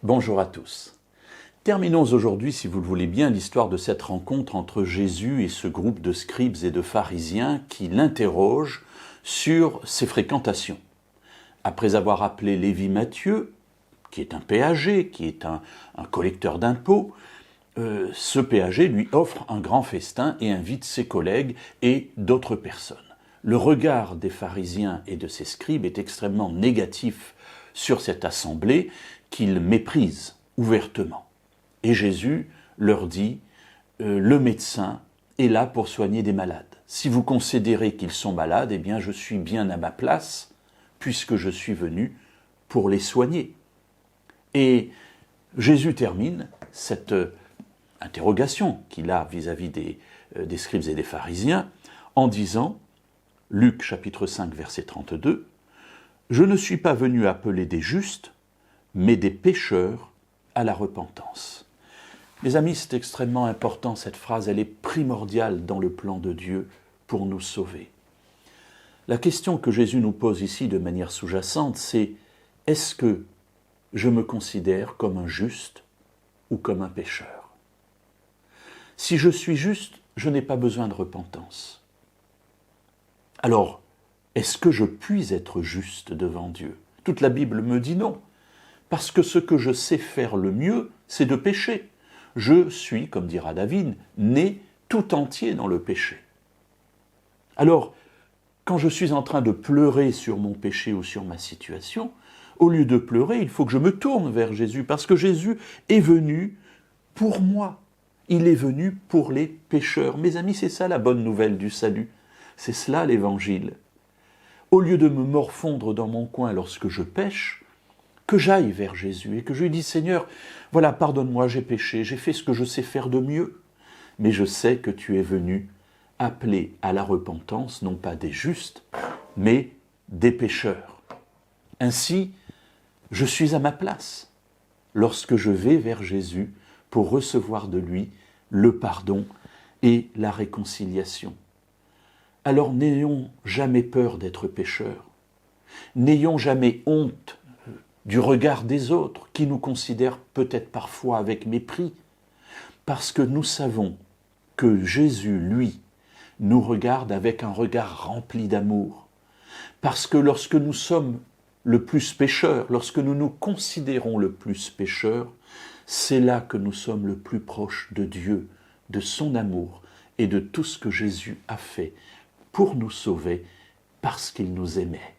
Bonjour à tous. Terminons aujourd'hui, si vous le voulez bien, l'histoire de cette rencontre entre Jésus et ce groupe de scribes et de pharisiens qui l'interrogent sur ses fréquentations. Après avoir appelé Lévi Matthieu, qui est un péager, qui est un collecteur d'impôts, ce péager lui offre un grand festin et invite ses collègues et d'autres personnes. Le regard des pharisiens et de ces scribes est extrêmement négatif sur cette assemblée qu'ils méprisent ouvertement. Et Jésus leur dit, le médecin est là pour soigner des malades. Si vous considérez qu'ils sont malades, eh bien je suis bien à ma place, puisque je suis venu pour les soigner. Et Jésus termine cette interrogation qu'il a vis-à-vis des scribes et des pharisiens en disant, Luc chapitre 5 verset 32, « Je ne suis pas venu appeler des justes, mais des pécheurs à la repentance. » Mes amis, c'est extrêmement important, cette phrase, elle est primordiale dans le plan de Dieu pour nous sauver. La question que Jésus nous pose ici de manière sous-jacente, c'est « Est-ce que je me considère comme un juste ou comme un pécheur ?» Si je suis juste, je n'ai pas besoin de repentance. Alors, est-ce que je puis être juste devant Dieu? Toute la Bible me dit non. Parce que ce que je sais faire le mieux, c'est de pécher. Je suis, comme dira David, né tout entier dans le péché. Alors, quand je suis en train de pleurer sur mon péché ou sur ma situation, au lieu de pleurer, il faut que je me tourne vers Jésus, parce que Jésus est venu pour moi. Il est venu pour les pécheurs. Mes amis, c'est ça la bonne nouvelle du salut. C'est cela l'évangile. Au lieu de me morfondre dans mon coin lorsque je pêche, que j'aille vers Jésus et que je lui dise « Seigneur, voilà, pardonne-moi, j'ai péché, j'ai fait ce que je sais faire de mieux, mais je sais que tu es venu appeler à la repentance, non pas des justes, mais des pécheurs. Ainsi, je suis à ma place lorsque je vais vers Jésus pour recevoir de lui le pardon et la réconciliation. Alors n'ayons jamais peur d'être pécheurs, n'ayons jamais honte du regard des autres, qui nous considèrent peut-être parfois avec mépris, parce que nous savons que Jésus, lui, nous regarde avec un regard rempli d'amour. Parce que lorsque nous sommes le plus pécheurs, lorsque nous nous considérons le plus pécheurs, c'est là que nous sommes le plus proches de Dieu, de son amour et de tout ce que Jésus a fait pour nous sauver parce qu'il nous aimait.